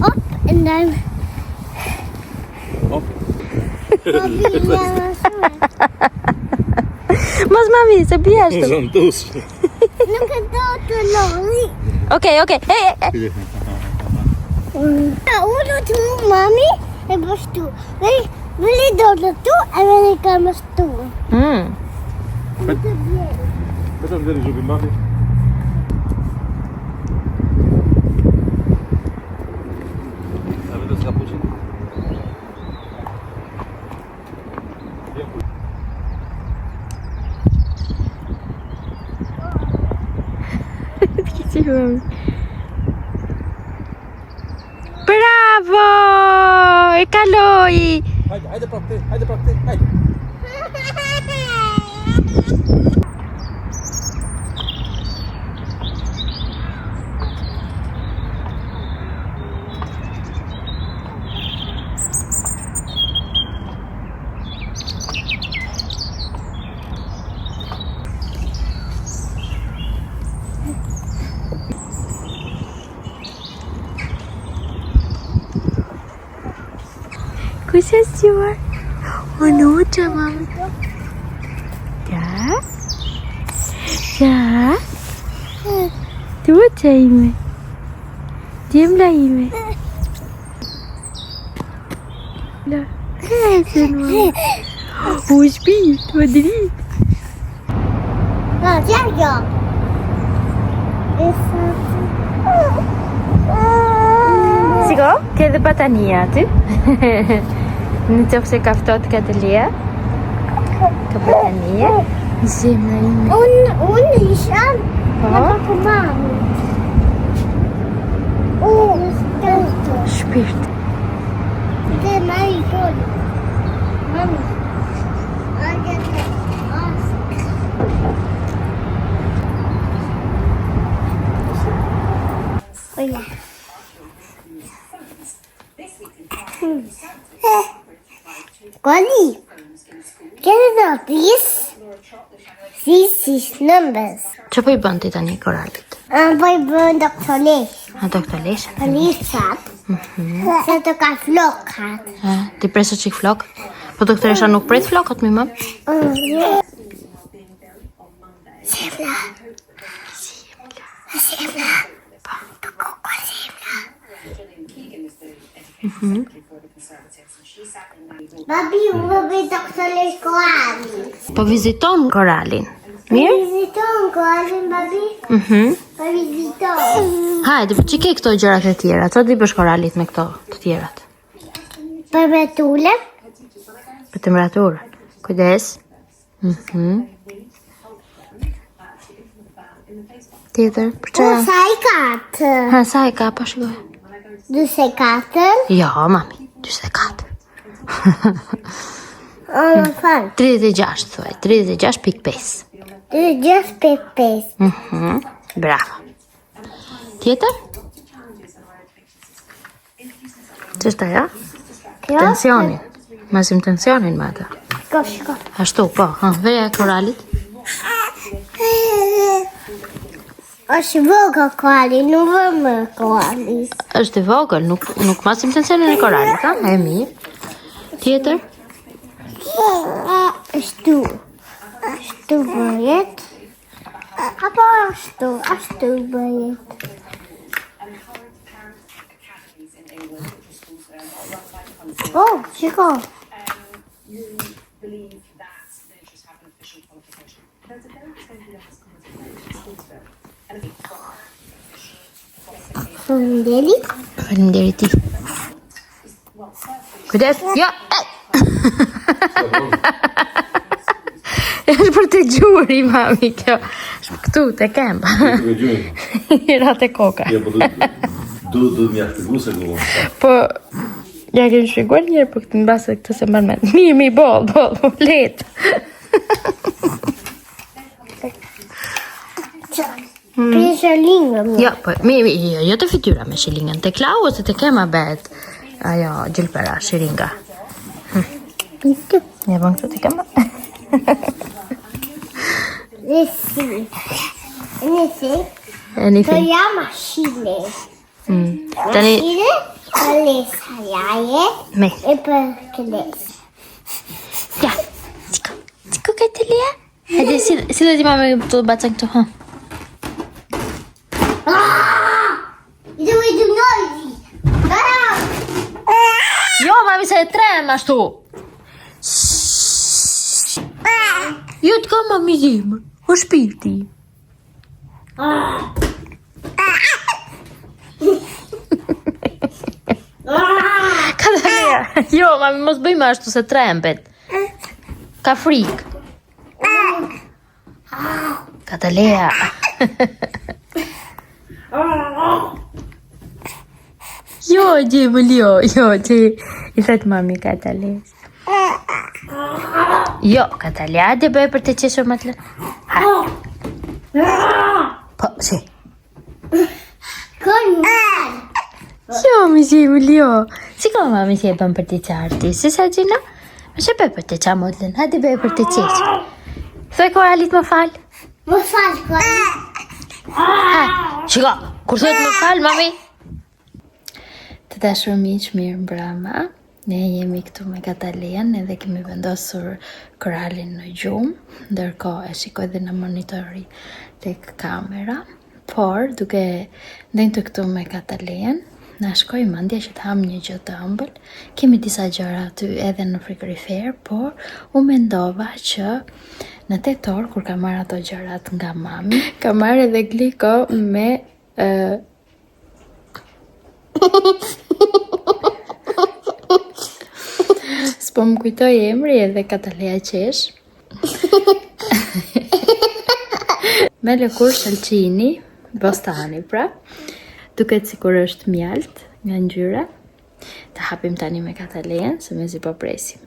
Up and down. Up. Mos mami, se bie ashtu. Zantus. Nuk e do të lori. Okej. Unë të mami e bështu. Vëli do të tu e vëli ka mështu. Vetëm deri zhupi mbati. A vetë s'ka puqin? Bravo! E kaloi! Hajde prapë, hajde. Kush është juar? Onuqa, mami. Ja. Tuqa ime. Djemla ime. La. Sen mami. U shpit, më drit. Gjajo. Siko, ke dhe batania aty. Në qofë se kaftot ka të lija. Ka batania. Zemra ime. Unë isham në papë mami. Shpirt. Dhe mari toli. Mami. Ajde të asë. Oja. Goli. Can you know this? This is numbers. Që po I bën ti tani koralit? Po I bën doktoresh. A doktoresh? Lisat. Se të ka flokat. Ti presë çik flok? Po doktoresha nuk pret flokët mi më? Zemla. Babi, u bëbi doktoresh koralin. Po viziton koralin. Mirë? Viziton koralin, babi. Po viziton. Hajde, që ke këto gjërat e tjera? Çfarë di bësh koralit me këto të tjerat? Për me tule. Për temperaturën. Kujdes. Tjetër, për Po çfarë? sa I katë? Ha, sa e ka, pa shikoj. 24. Jo, mami, 24. Më falë. 36, thuaj, 36.5. 36.5. Bravo. Tjetër? Qështë ajo? Tensionin. Masim tensionin me ata. Shko. Ashtu, po, veja e koralit. Është vogël korali, nuk vëmë korali. Është I vogël, nuk masim tensionin e koralit, ha? E mirë. Tjetër? Ashtu bëjet. Apo ashtu bëjet. Oh, shiko. Faleminderit. Faleminderit ti. Kujdes, jo, është për të gjuri, mami, kjo. Këtu, të kemba. Ira të koka. Ja, po du m'ja shpigu se du. Po, ja kemi shpjeguar njërë, po këtë në base këtë se mërë me. Mi, bol, letë. Pisë lingën. Jo, po, jo të fytyra me shilingën. Të klau ose të kema bet. Ajo, gjilpera, shiringa. Ja, bën këtu të kema. Let's see. Anything. Anything. Ja, machine. Tani, Machine, Melissa, ja. me. E për këles. Ja. Shiko Katelia. Hajde, si do ti mami të bacën këtu, ha? You do noisy. Jo, mami se e trem ashtu. Jo të ka mami zemër. O shpirti. Katelia. Jo, mami mos bëjmë ashtu se trembet. Ka frik. Katelia. Jo, gjemëll, jo, që i thëtë mami Katelia. Jo, Katelia, hajde bëj për të qeshur më të lë. Po, si. Jo, mi gjemëll, jo. Si ka mami që e bën për të qarti? Si sa gjina? Më që bëj për të qa më të lën, hajde bëj për të qeshur. Thuaj Koralit më falë. Më falë, Koralit. Shiko, kur thuhet më falë, mami? Të dashur miq, mirë mbrëma. Ne jemi këtu me Katalian edhe kemi vendosur Koralin në gjumë, ndërkohë e shikoj dhe në monitori tek kamera, por duke ndenjtë këtu me Katalian, na shkoi mendja që të ham një gjë të ëmbël. Kemi disa gjëra aty edhe në frigorifer, por u mendova që në tetor kur ka marrë ato gjërat nga mami, ka marrë edhe gliko me s'po më kujtoj emri edhe Katalia qesh. Me lëkur shalqini, bostani pra, duket sikur është mjalt nga ngjyra. Ta hapim tani me Katalian, se mezi po presim.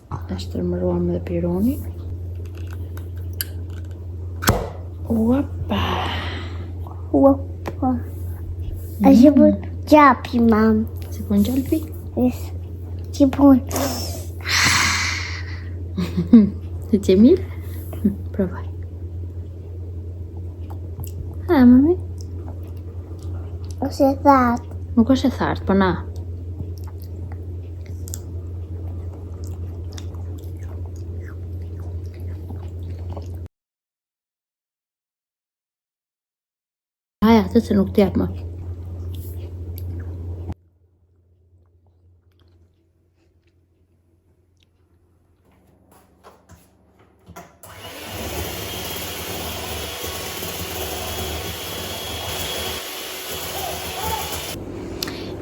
Është tërmëruam dhe pironi. Uapa. Uapa. A që pun gjapi, mam. Si pun gjalpi? Yes. Që pun. Të që mirë? Provaj. Ha, mami? Ose thatë. Nuk është e thartë, po na. Haja, atë se nuk t'jap më.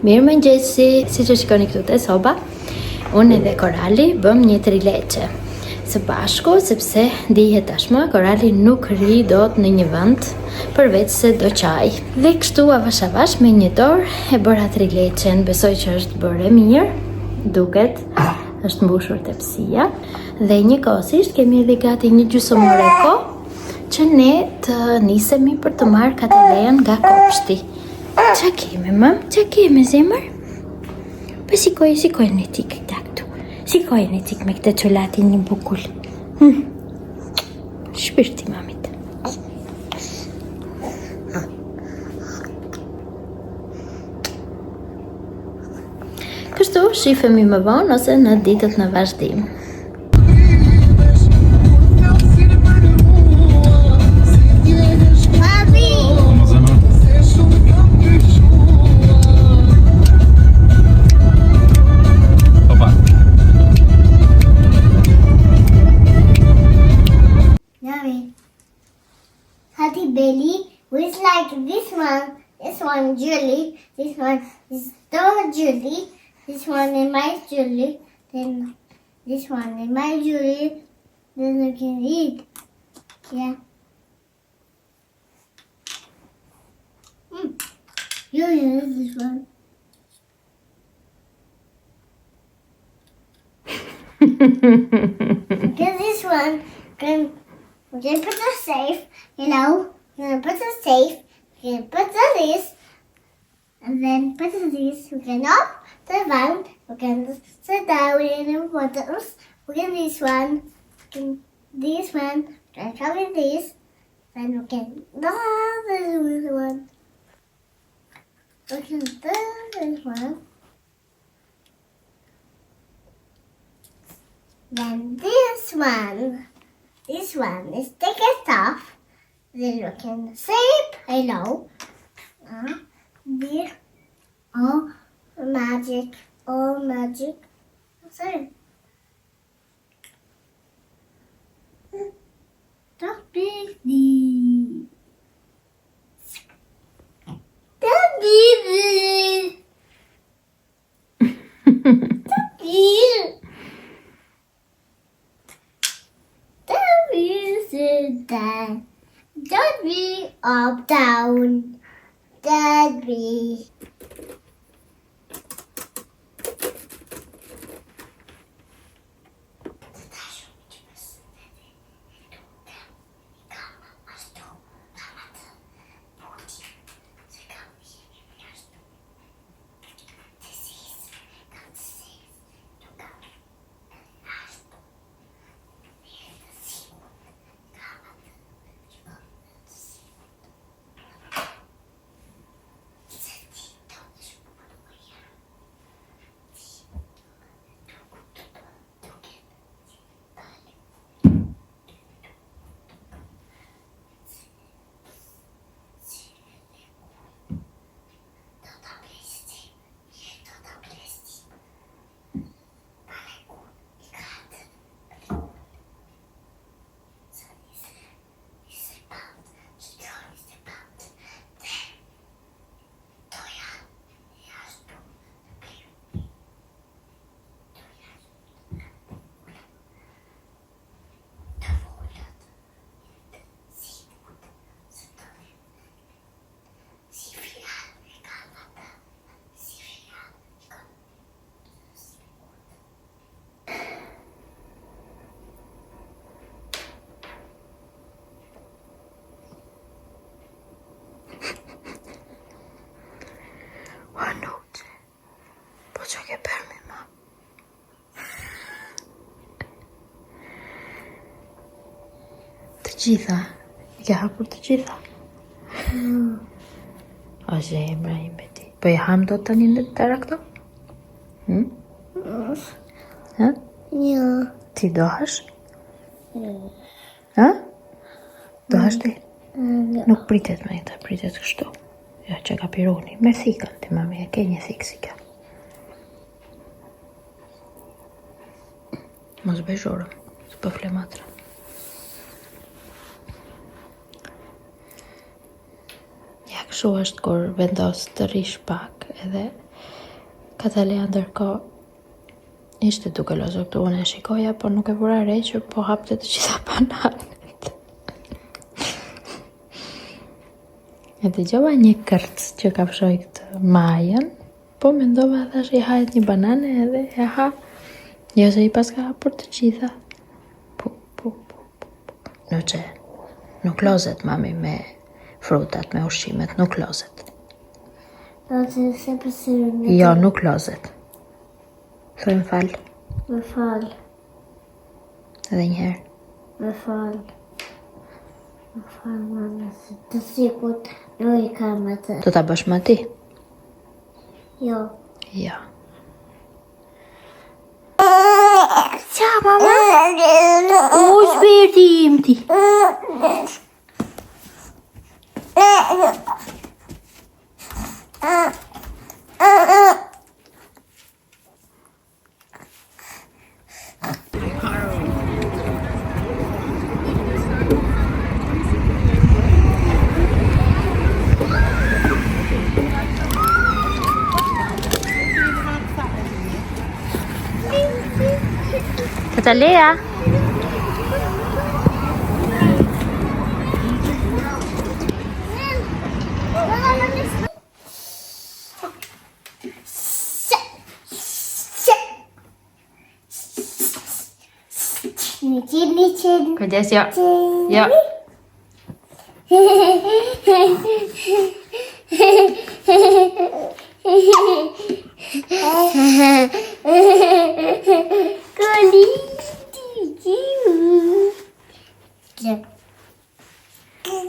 Mirë më njësi, si që shikoni këtu të soba, unë edhe Korali bëm një trileqe. Së bashku, sepse dihet tashmë, Korali nuk rri dot në një vend, përveç se do qaj. Dhe kështu avash avash me një dorë e bëra trileqen, besoj që është bërë mirë, duket, është mbushur tepsia, dhe njëkohësisht kemi edhe gati një gjysmore kohë që ne të nisemi për të marrë Katalean nga kopshti. Qa keme, mam? Qa keme, zemër? Po sikoj në tik këta këtu. Sikoj në tik me këta qolatin një bukull. Shpirti, mamit. Kështu, shifemi më vonë ose në ditët në vazhdim. Hattie Belly was like this one Julie, this one is Dora Julie, this one is my Julie, then this one is my Julie, then you can eat. Yeah. You use this one. Because this one we're gonna put the safe, you know. We're gonna put the safe, we're gonna put the this, and then put the this, we're gonna off the van, we're gonna sit down in the buttons, we're gonna this one, this one. Try with this. Then we can do this one. We can do this one. Then this one. This one is take it off. Then we can say hello. This all magic. All magic. Sorry. Don't be the. Don't be the. Don't be. Don't be sit down. Don't be up down. Don't be. Gjitha, I ke hapur të gjitha? O zemra ime ti. Po I ham do tani në tëra këto? Ha? Ja. Ti do hash? Ha? Do hash ti? Nuk pritet me këta, pritet kështu. Ja që ka pironi, me thikën, ti mami e ke një thikë si ka. Mos bëjshorëm, së për flematra. Kështu është kur vendos të rish pak edhe Katalea ndërko ishte duke lozur këtu unë e shikoja, por nuk e vura re që po hapte të gjitha bananet. E të gjova një kërc që ka fshoj këtë majën, po mendova thash I hajet një banane edhe e ha, jo se I pas ka hapur të gjitha. Nuk lozet mami me frutat, me ushqimet, nuk lozet. Se pësirën. Jo, nuk lozet. Thojmë fal. Me fal. Edhe njëherë. Me fal. Me fal, mama, se të sikut nuk I kam atë. Do ta bësh më ti? Jo. Jo. Qa, mama? O, shpirti im ti. Katalea. Licin. Kujdes, jo. Jo.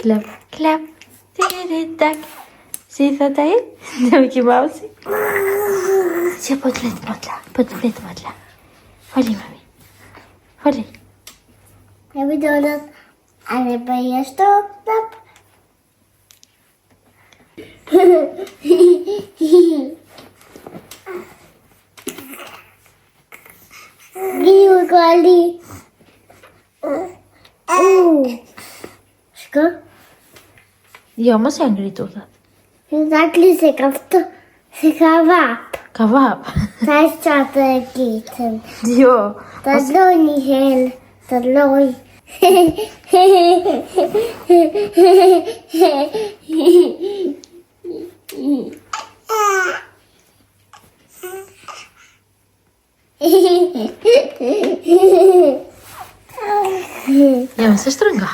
Klap, klap, tiri-tak. Si thot ai? Në Mickey Mouse? Si po të fletë matla. Fali, mami. Fali. Jag vill då att alla börjar stå upp. Gud, Gali. Ska? Jo, mos janë ngritur. Exactly, se kavap. Kebab. Ta är strategiten. Jo. Ta loj ni hel. Ta loj. Ja, men så strunga.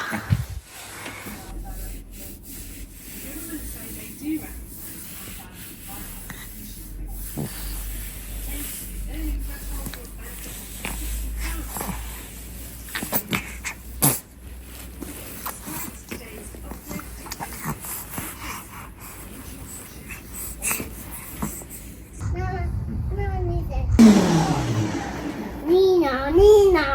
Nina.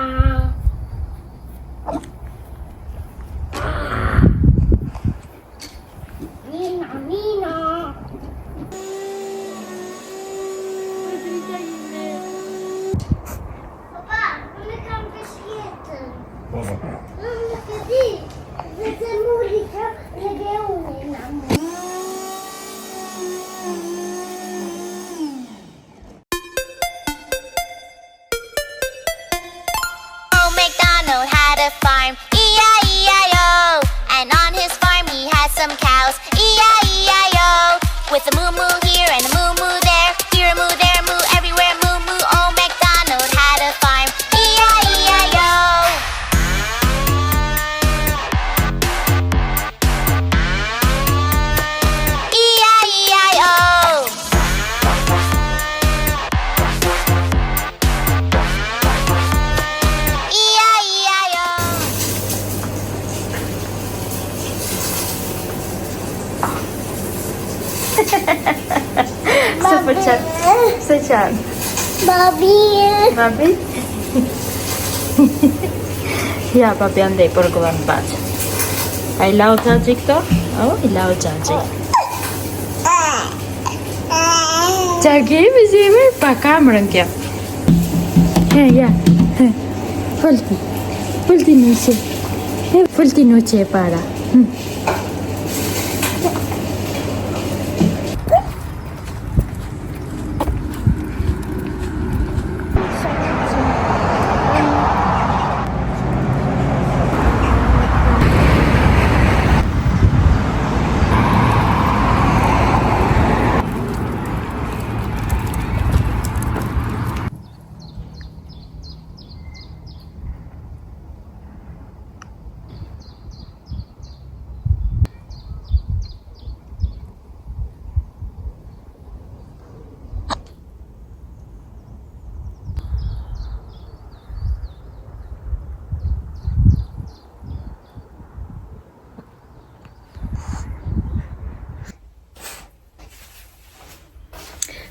Pappa, nu kan vi sketen. Det är olika regionerna. MacDonald had a farm, E-I-E-I-O. And on his farm he had some cows, E-I-E-I-O. With a moo-moo here and a moo-moo there, here a moo, there a moo, everywhere a moo-moo. Oh, MacDonald had a farm, E-I-E-I-O. E-I-E-I-O. E-I-E-I-O. Super chat. Sechan. Bobby. Papi? Ja, papi andej për gëllën baqë. A I lau gjaxhi këto? Oh, I lau gjaxhi. Qa kemi si me? Pa kamërën kjo. Ja. Fulti. Fulti nuqe. Fulti nuqe e para.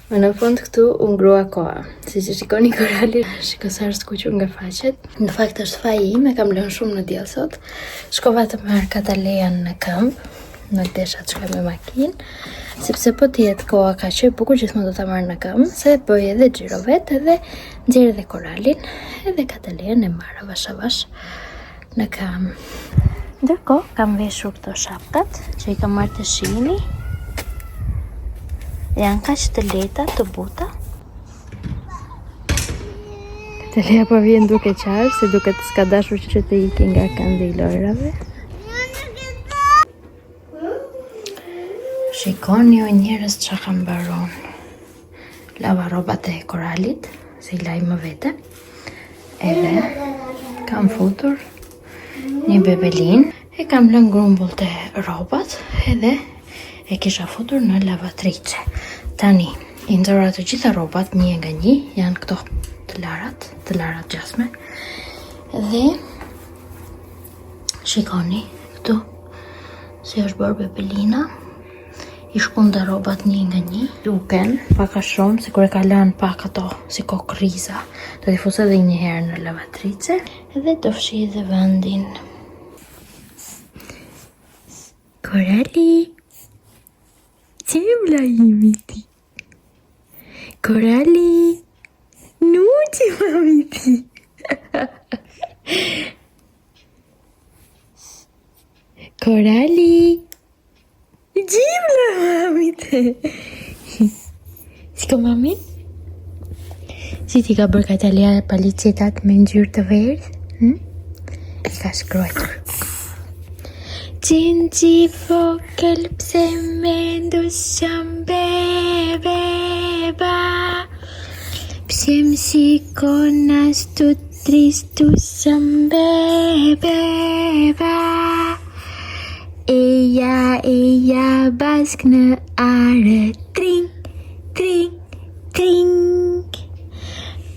Më në fund këtu u ngrua koha. Si që shikoni korali, shikosar skuqur nga faqet. Në fakt është faji im, e kam lënë shumë në diell sot. Shkova të marr katalejan në këmbë, në desha të shkoj me makinë, sepse po t'jetë koha ka që e bukur, gjithmonë do ta marr në këmbë, se bëj edhe xhiro vet, edhe nxjerr edhe koralin, edhe katalejan e marr avash avash në këmbë. Ndërkohë kam veshur këto shapkat që I kam marrë të shihni. Janë kaq të lehta, të buta. Këtë leja po vjen duke qarë, se duke të s'ka dashur që të iki nga këndi I lojrave. Shikoni o njerëz që kam baron. Lava rrobat e koralit, se I laj më vete. Edhe kam futur një bebelin, e kam lënë grumbull të rrobat, edhe e kisha futur në lavatrice. Tani, I ndërra të gjitha rrobat një nga një, janë këto të larat gjasme. Dhe Shikoni, këtu, si është bërë Bebelina. I shkunda robat një nga një. Duken, paka shumë, si kur e ka lënë pak ato, si kokriza. Do t'i fusë edhe një herë në lavatrice. Edhe do fshi edhe vendin. Korali! Qemla imi ti! Korali! Nuqi mami ti! Korali! Gjimla mami te! Si ko mami? Si ti ka bërë Katalia palicetat me ngjyrë të verdhë? I ka shkruar. Gjinji vogël pse mendoshëm beba. Pse më shikon ashtu tristushëm beba. Eja bashk në are. Tring, tring, tring.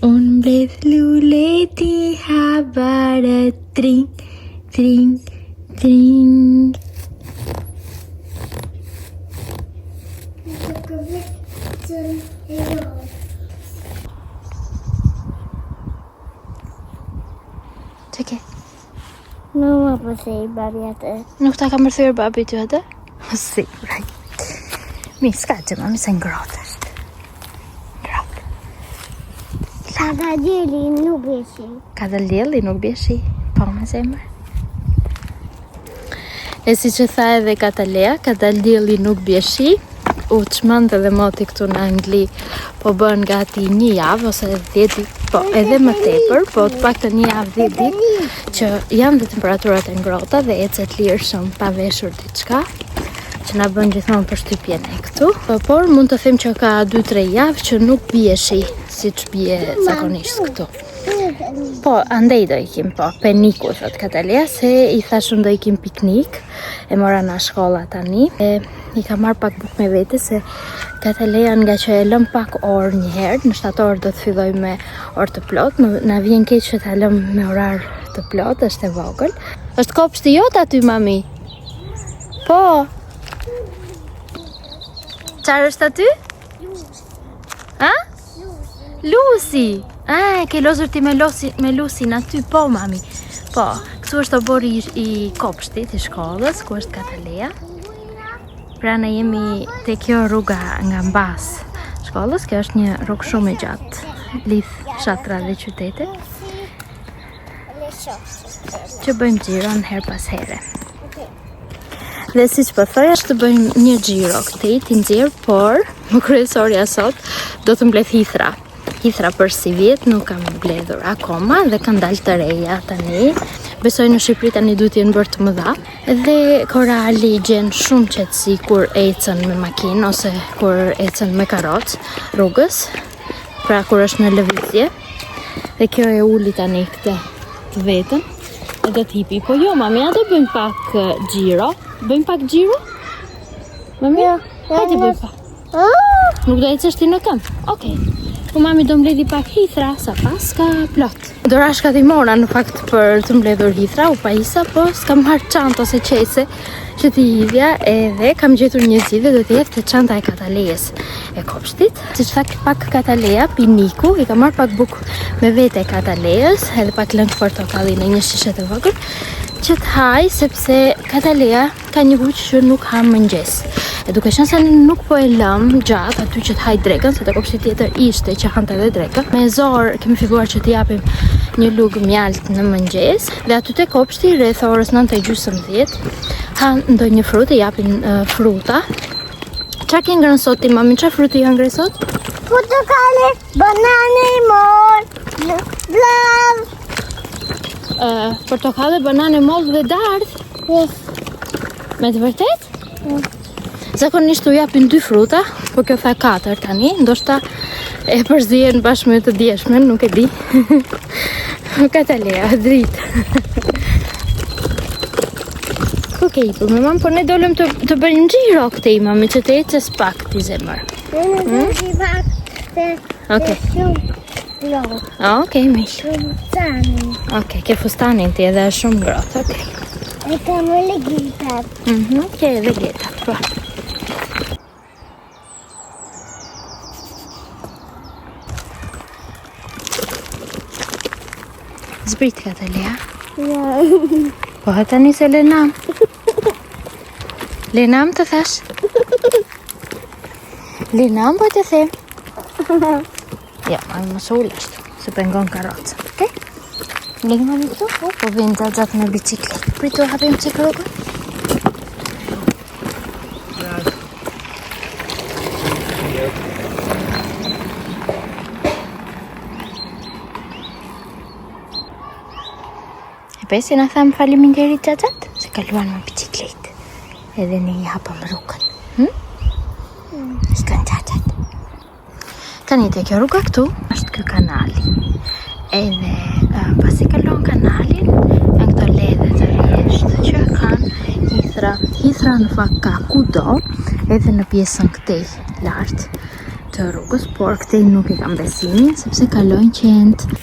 Unë mbledh lule ti habare. Tring, tring, tring. Çeke. Mamma får säga babi atë. Nuk ta kam rëthyr babi ty atë? Si, right. Mi, s'ka që mami se ngrotë është. Ngrotë. Kadalili nuk beshi. Kadalili nuk bjeshi. Po me zemër. E si që tha edhe Katalea, Kadalili nuk bjeshi. U çmend edhe moti këtu në Angli, po bën gati një javë ose 10 ditë, po edhe më tepër, po të paktën një javë 10 ditë, që janë dhe temperaturat e ngrohta dhe ecet lirshëm pa veshur diçka, që na bën gjithmonë përshtypje ne këtu. Por mund të them që ka 2-3 javë që nuk bjeshi siç bie zakonisht këtu. Po, andej do ikim, po, peniku, thot Katalea, se i thashun do ikim piknik, e mora na shkolla tani, i ka marrë pak bukë me vete, se Katalea nga që e lëm pak orë një herë, në 7 orë do të filloj me orë të plot, na vjen keq që ta lëm me orar të plot, është e vogël. Është kopshti jot aty, mami? Po. Qarë është aty? Ha? Lucy! Ke lozur ti me Lucy aty, po mami. Po, këtu është obori i kopshtit, i shkollës, ku është Katalea. Pra ne jemi te kjo rruga nga mbas shkollës, kjo është një rrugë shumë e gjatë, lidh shatra dhe qytete, që bëjmë xhiron her pas here. Dhe si që po thoja, është të bëjmë një xhiro këtej, ti nxjerr, por më kryesorja sot do të mbledh hithra. Hithra për si vjet nuk kam mbledhur akoma dhe kanë dalë të reja tani. Besoj në Shqipëri tani duhet jenë bërë të mëdha. Dhe Korali gjen shumë qetësi kur ecën me makinë ose kur ecën me karrocë rrugës. Pra kur është në lëvizje. Dhe kjo e uli tani këtë vetën. E do t'hipi. Po jo, mami, a do bëjmë pak xhiro? Bëjmë pak xhiro? Mami, hajde bëjmë pak. Nuk do ecësh ti në këmbë? Okej. Po mami do mbledhi pak hithra, sa pas ka plot. Dorashkat i mora në fakt për të mbledhur hithra, u pajisa, po s'kam marrë çantë ose qese që t'i hidhja, edhe kam gjetur një zgjidhje, do t'i jep te çanta e Katalejes e kopshtit. Siç tha pak Katalea, piniku, i ka marrë pak bukë me vete Katalejes, edhe pak lëng portokalli në një shishe të vogël, që t'haj, sepse Katalea ka një huq që nuk ha mëngjes. E duke qenë se nuk po e lëm gjatë aty që t'haj drekën, se te kopshti tjetër ishte që hante edhe drekën. Me zor kemi filluar që t'i japim një lugë mjalt në mëngjes, dhe aty te kopshti rreth orës 9:30 han ndonjë frutë, japin fruta. Çfarë ke ngrënë sot ti, mami? Çfarë fruti ka ngrënë sot? Portokale, banane, mollë, blam. Portokale, banane, mollë dhe dardhë. Me të vërtet? Zakonisht u japin 2 fruta, po kjo tha 4 tani, ndoshta e përzihen bashkë me të djeshmen, nuk e di. Katalea, dritë. Ku ke ikur me mamë, po ne dolem të bëjmë xhiro këtej, mami, që të ecës pak ti zemër. Okej. Okej, miq. Okej, ke fustanin ti edhe është shumë ngrohtë, okej. I kam edhe gitar. Ke edhe letat, po. Zbrit Katalia. Ja. Po tani se Lenam. Lenam të thash? Lenam po të them. Ja, më soli kështu, se pengon karroca, okej? Lejmë në këtu, po vjen gjatë me bicikletë. Pritu hapim që rrugën. E pesi na tham faleminderit xhaxhat se kaluan me bicikletë. Edhe ne I hapëm rrugën. Shkon xhaxhat. Tani te kjo rruga këtu është ky kanali. Edhe pasi kalon kanalin, në këto ledhe të rrjeshtë që kanë hithra në fakt ka kudo, edhe në pjesën këtej lartë të rrugës, por këtej nuk I kam besimin, sepse kalojnë qentë.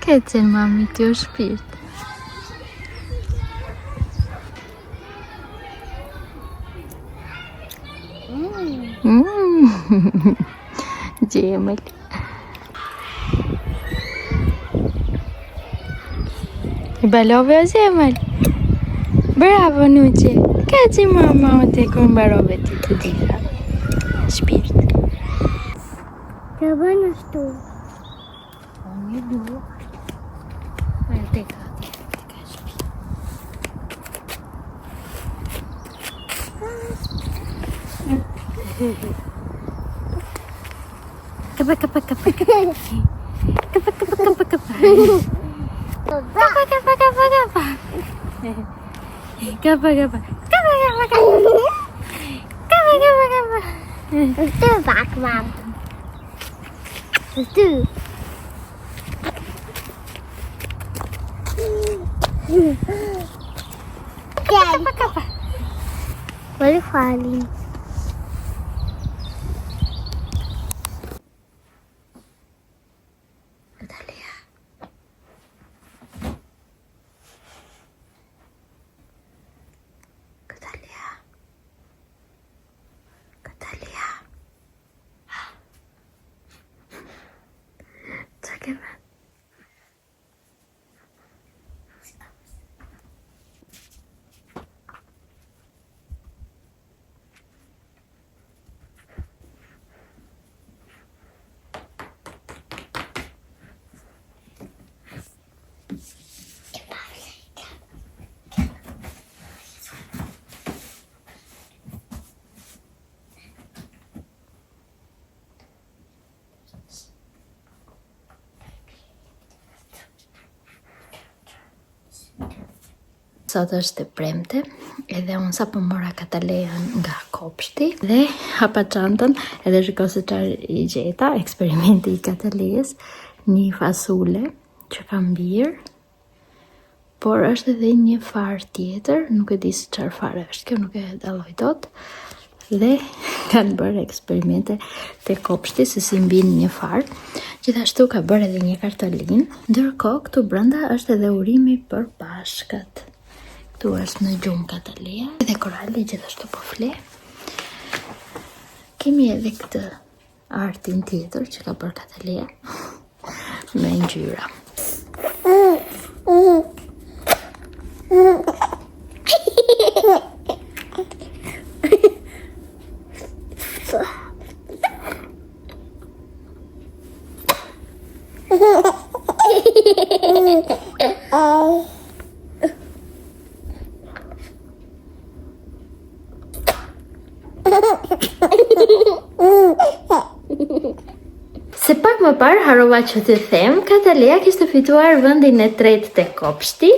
Che c'è mami tuo spirito? Gemel. Balove o Gemel? Bravo Nuce. Che c'è mamma o te con barove ti tu dira? Spirito. Che buono sto. Ogni due. Kappa. Kappa. Let's do it back, Mom. Let's do. Kappa. What are you falling? Sot është e premte, edhe unë sapo mora Katalejan nga kopshti dhe hapa çantën edhe shikoj se çfarë I gjeta, eksperimenti I Katalejes, një fasule që ka mbir, por është edhe një far tjetër, nuk e di se çfarë fare është kjo, nuk e dalloj dot. Dhe kanë bërë eksperimente te kopshti se si mbin një far. Gjithashtu ka bërë edhe një kartolin. Ndërkohë këtu brenda është edhe urimi për pashkat. Këtu është në gjumë Kataleja, edhe korali gjithashtu po fle. Kemi edhe këtë artin tjetër që ka bërë Kataleja me ngjyra. më parë harrova që të them, Katalea kishte fituar vendin e tretë te kopshti,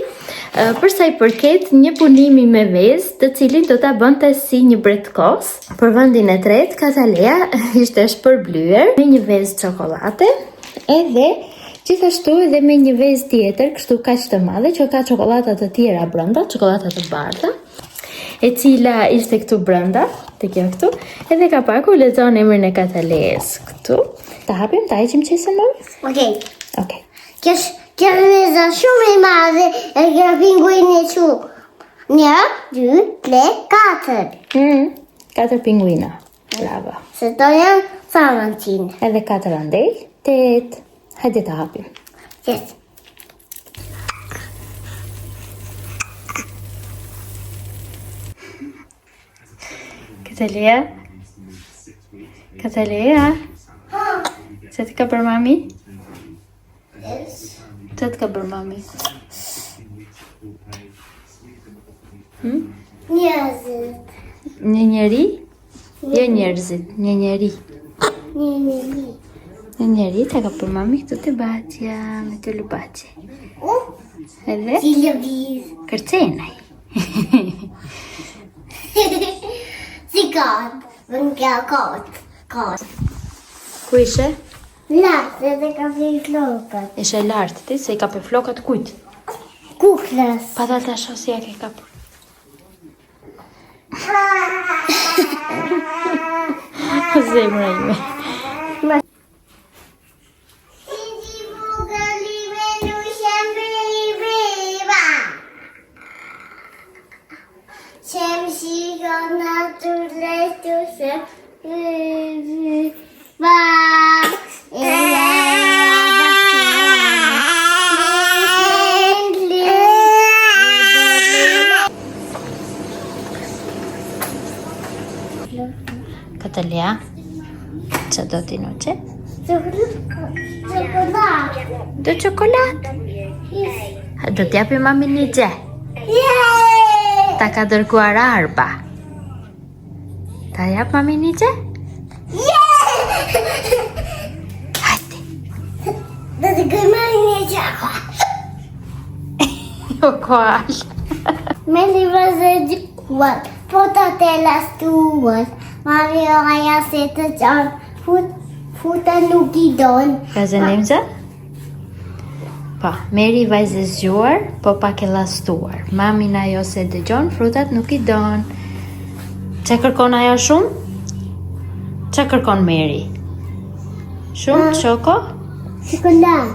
për sa I përket një punimi me vezë, të cilin do ta bënte si një bretkos. Për vendin e tretë, Katalea ishte shpërblyer me një vezë çokolate, edhe gjithashtu edhe me një vezë tjetër, kështu kaq të madhe që ka çokolata të tjera brenda, çokolata të bardha, e cila ishte këtu brenda, te kjo këtu, edhe ka paku lexon emrin e Katalees këtu. Ta hapim, ta heqim qesën më? Okej. Okej. Kjo është shumë e madhe e kjo pinguin e që. 1, 2, 3, 4. 4 pinguina. Bravo. Se to janë 17. Edhe 4 andej, 8. Hajde ta hapim. Yes. Katalea? Katalea? Se të ka për mami? Se të ka për mami? Njerëzit. Një njeri? Jo njerëzit, një njeri. Një njeri të ka për mami këtu të batja, me të lupache. Edhe? Si lëviz. Kërcenaj. Si kot. Vën kjo kot. Kot. Ku ishe? Lartë edhe ka për flokët. Ishe lartë ti, se I ka për flokat kujt? Kuklës. Pa ta shosja ke ka për. Zemra ime. Katalea, që do t'i nuqe? Çokoladë. Do çokoladë? Do t'japi mami një gje? Ta ka dërguar Arba. Ta jap mami një gje? Hajde. Do të gëmaj një qakua. O koal. Me li vëzë gjikuar, po të të lastuar. Mami o aja se të qanë, futa nuk I donë. Ka zënimza? Po, meri vajzë zgjuar, po pak e lastuar. Mamin ajo se dëgjon, frutat nuk I don. Çe kërkon ajo shumë? Çe kërkon Meri? Shumë çoko? Çokoladë.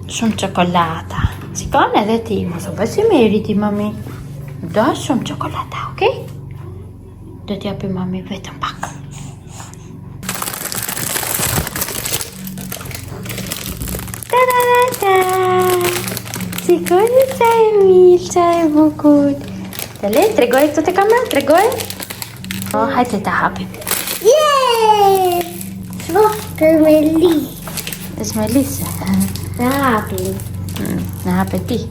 Shumë çokolata. Shikon edhe ti, mos u bë si Meri ti mami. Do shumë çokolata, okay? Do t'japi mami vetëm pak. Ta-da-da-da! Shikoni qa e mirë, qa e bukur. Dale, tregoj këtu te kamera, tregoj. O, hajde ta hapim. Yeee! Shko, kërmeli. Është me lisë. Në hapim. Në hape ti.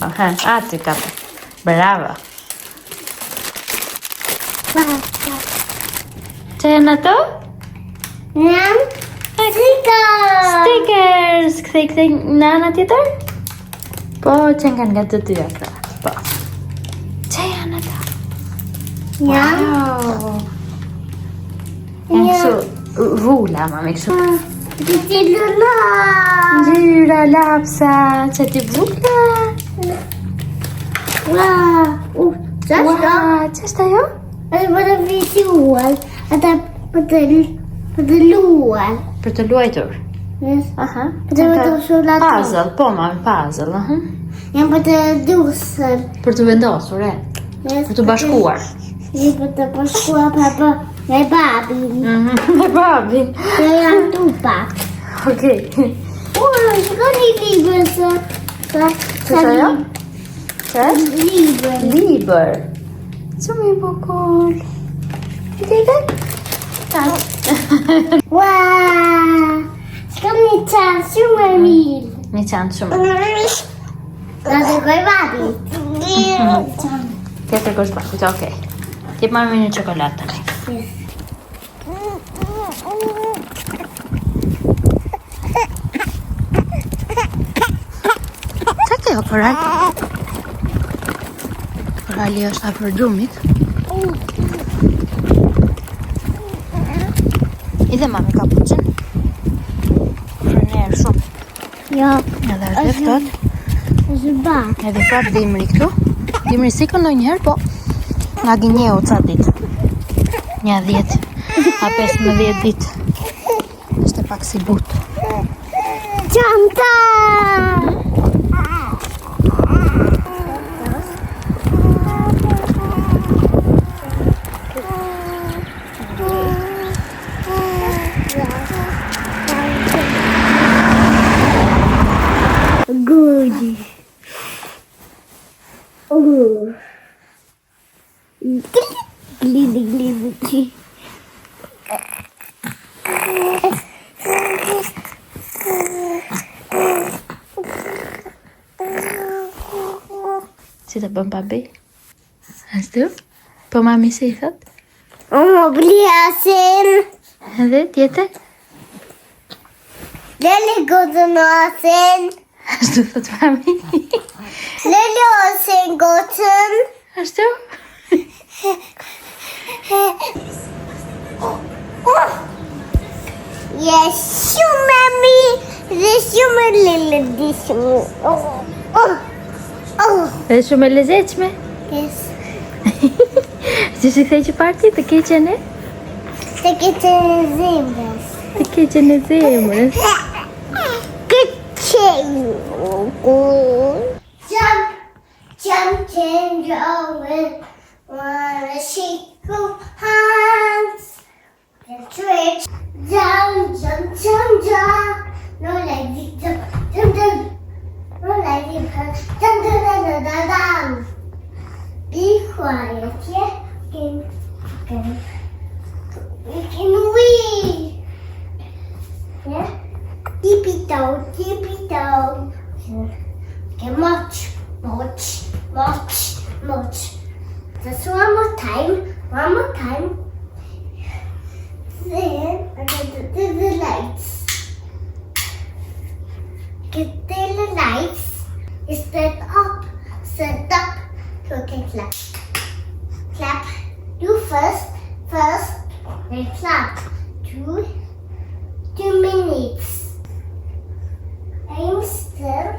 Aha, aty kape. Bravo. Që janë ato? Jam stickers. Stickers! Kthej në ana tjetër? Po, që nga të dyja këta. Po. Që janë ato? Jam. Wow! Janë kështu rula, mami, kështu. Të lula. Gjyra, lapsa, që ti bukla. Wow. Qashka? Wow, që është ajo? Është për të visuar. Ata për të luar. Për të luajtur. Yes. Aha. Për të shulatur. Puzzle, po mami, puzzle, aha. Jam për të dusër. Për të vendosur, e? Yes. Për të bashkuar. Jam për të bashkuar papa me babin. Me babin. Që jam tupak. Okej. Shkoni libër së. Që ajo? Që? Libër. Libër. Që mi bukur. Libër? Wow. Shkoni qanë shumë e mirë. Një qanë shumë. Në të koj babi. Tjetër kosh babit, okej. Tjep mami një qokolatë tani. Jo, korali është afër gjumit. I dhe mami kapuçin. Frener shumë. Jo, Edhe është dhe ftohtë. është bak. Edhe prapë dimri këtu. Dimri si këndoj njëherë, po nga gënjeu ca ditë. Një 10 a 15 ditë. Ishte pak si butë. Çanta! Good. Oh. Gli. Si të bëm babi? Ashtu? Po mami se I thot? Bliasin. Edhe tjetër? Lele godën asin. Ashtu thot mami. Lele asin godën. Ashtu? Yes, you mommy. This you my little this you. Oh. Dhe shumë e lezetshme. Yes. Që si thej që parti të keqen e? Të keqen e zemrës. Të keqen e zemrës. Jump, change over. Wanna shake your hands. The twitch. Jump. No like it, jump. No like it, dum. Be quiet, yeah? We can wee. Yeah? Tippy toe. Okay, much. Just one more time. Then I'm going to do the lights. Get the lights. Set up. Okay, clap. Do first, then clap. 2 minutes. I'm still.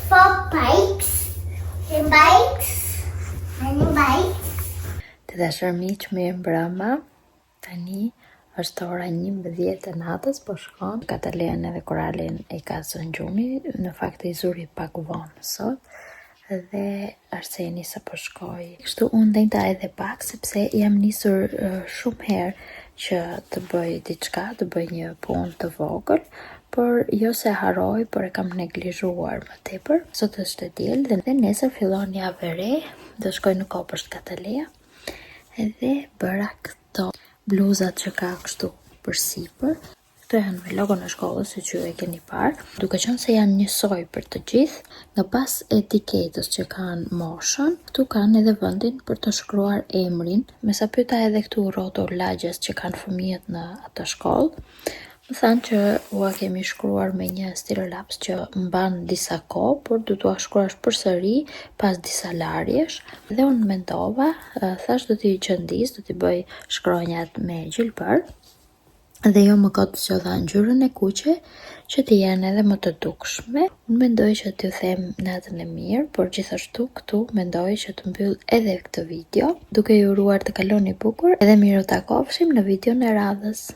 Four bikes. Të dashur miq, mirë mbrëma. Tani është ora 11 e natës, po shkon Katalean edhe Koralin e ka zënë gjumi. Në fakt I zuri pak vonë sot. Dhe arseni sa po shkoj. Kështu unë denjta edhe pak, sepse jam nisur shumë herë që të bëj diçka, të bëj një punë të vogël, por jo se haroj, por e kam neglizhuar më tepër. Sot është e diel dhe nesër fillon javë e re, do shkoj në Kopësht Katalea. Edhe bëra këto bluzat që ka kështu për sipër. Këto janë me logon e shkollës, siç ju e keni parë. Duke qenë se janë njësoj për të gjithë, nga pas etiketës që kanë moshën, këtu kanë edhe vendin për të shkruar emrin. Me sa pyeta edhe këtu rrotull lagjes që kanë fëmijët në atë shkollë, më thanë që ua kemi shkruar me një stilolaps që mban disa kohë, por du t'ua shkruash përsëri pas disa larjesh. Dhe unë mendova, thash do t'i qëndis, do t'i bëj shkronjat me gjilbër, dhe jo më kotë që dha ngjyrën e kuqe, që t'i janë edhe më të dukshme. Unë mendoj që t'ju them natën e mirë, por gjithashtu këtu mendoj që të mbyll edhe këtë video, duke ju uruar të kaloni bukur, edhe miru takofshim në videon e radhës.